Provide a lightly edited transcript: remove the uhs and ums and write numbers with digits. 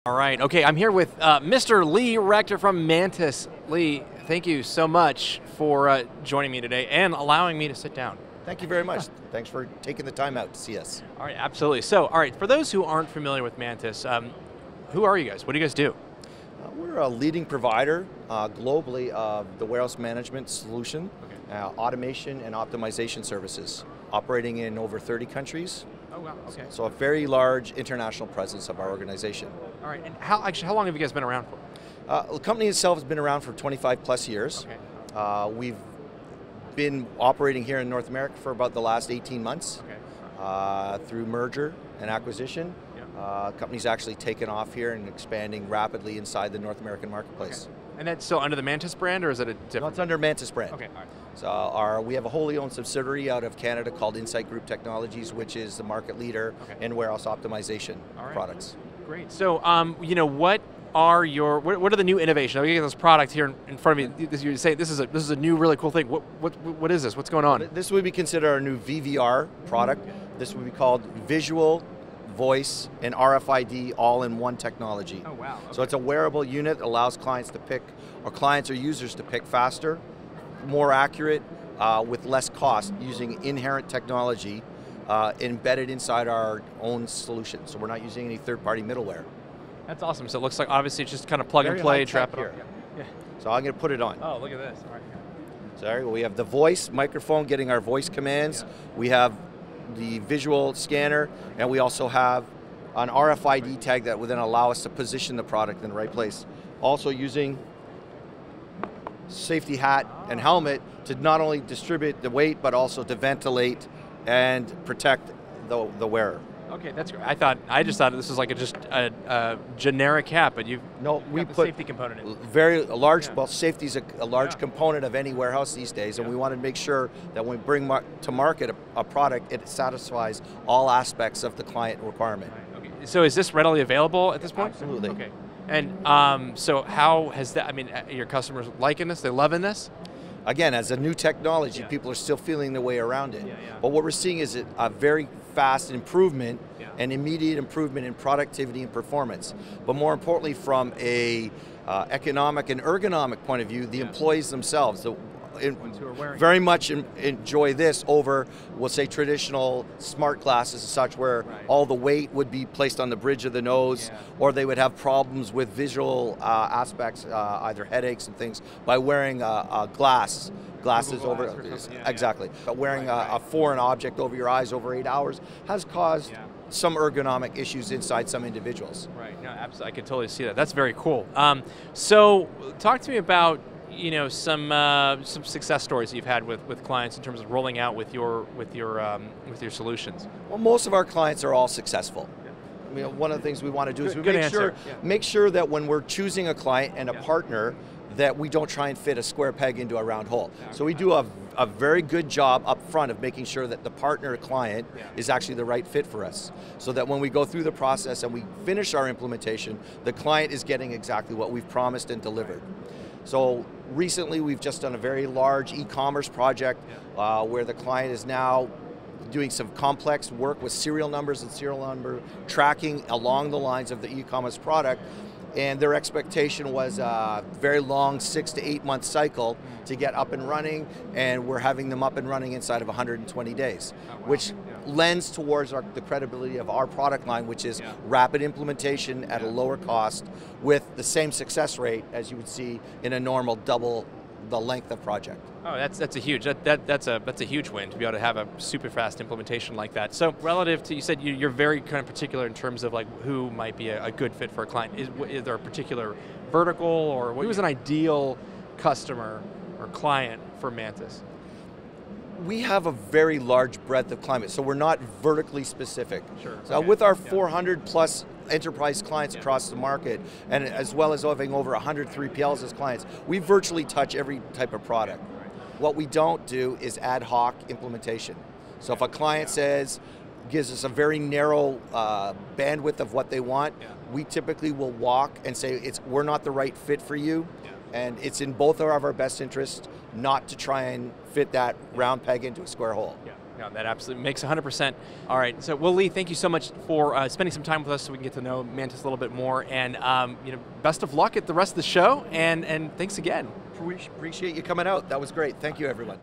All right, okay, I'm here with Mr. Lee Rector from Mantis. Lee, thank you so much for joining me today and allowing me to sit down. Thank you very much. Thanks for taking the time out to see us. All right, absolutely. So, all right, for those who aren't familiar with Mantis, who are you guys? What do you guys do? We're a leading provider globally of the warehouse management solution, automation and optimization services, operating in over 30 countries. Oh, wow, okay. So a very large international presence of our organization. All right, and how long have you guys been around for? The company itself has been around for 25 plus years. Okay. We've been operating here in North America for about the last 18 months. Okay. Through merger and acquisition. Yeah. Company's actually taken off here and expanding rapidly inside the North American marketplace. Okay. And that's still under the Mantis brand, or is it a different? No, it's under Mantis brand. Okay, all right. So we have a wholly owned subsidiary out of Canada called Insight Group Technologies, which is the market leader in warehouse optimization products. Great. So, you know, what are the new innovations? I'm getting this product here in front of me. You say this is a new really cool thing. What is this? What's going on? This would be considered our new VVR product. This would be called Visual, Voice, and RFID all in one technology. Oh wow. Okay. So it's a wearable unit that allows clients to pick, or clients or users to pick faster, more accurate, with less cost, using inherent technology embedded inside our own solution. So we're not using any third-party middleware. That's awesome. So it looks like obviously it's just kind of plug and play, trap it on. Yeah. So I'm going to put it on. Oh, look at this. All right. Sorry, we have the voice microphone getting our voice commands. Yeah. We have the visual scanner, and we also have an RFID tag that will then allow us to position the product in the right place. Also using safety hat and helmet to not only distribute the weight, but also to ventilate and protect the wearer. Okay, that's great. I just thought this was like just a generic hat, but we put the safety component in. Very large. Yeah. Well, safety is a large component of any warehouse these days, and we want to make sure that when we bring to market a product, it satisfies all aspects of the client requirement. Right. Okay. So is this readily available at this point? Absolutely. Okay. And so how has that? I mean, are your customers liking this? They loving this? Again, as a new technology, people are still feeling their way around it. But what we're seeing is a very fast improvement and immediate improvement in productivity and performance. But more importantly, from a economic and ergonomic point of view, the employees themselves very much enjoy this over, we'll say, traditional smart glasses and such, where all the weight would be placed on the bridge of the nose, or they would have problems with visual aspects, either headaches and things, by wearing glasses over. Exactly. Wearing a foreign object over your eyes over 8 hours has caused some ergonomic issues inside some individuals. Right. No, absolutely. I can totally see that. That's very cool. So, talk to me about some success stories that you've had with clients in terms of rolling out with your solutions. Well, most of our clients are all successful. I mean, one of the things we want to do is make sure that when we're choosing a client and a partner, that we don't try and fit a square peg into a round hole. So we do a very good job up front of making sure that the partner client is actually the right fit for us. So that when we go through the process and we finish our implementation, the client is getting exactly what we've promised and delivered. So recently we've just done a very large e-commerce project where the client is now doing some complex work with serial numbers and serial number tracking along the lines of the e-commerce product. And their expectation was a very long 6 to 8 month cycle to get up and running, and we're having them up and running inside of 120 days, which lends towards the credibility of our product line, which is rapid implementation at a lower cost with the same success rate as you would see in a normal double the length of project. Oh, that's a huge that's a huge win to be able to have a super fast implementation like that. So relative to, you said you're very kind of particular in terms of like who might be a good fit for a client. Is there a particular vertical, or who is an ideal customer or client for Mantis? We have a very large breadth of clients, so we're not vertically specific. Sure. So with our 400 plus enterprise clients across the market, and as well as having over 100 3PLs as clients, we virtually touch every type of product. What we don't do is ad hoc implementation. So if a client gives us a very narrow bandwidth of what they want, we typically will walk and say, we're not the right fit for you, and it's in both of our best interests not to try and fit that round peg into a square hole. No, that absolutely makes 100%. All right, so Lee, thank you so much for spending some time with us so we can get to know Mantis a little bit more, and best of luck at the rest of the show, and thanks again. Appreciate you coming out. That was great. Thank you, everyone.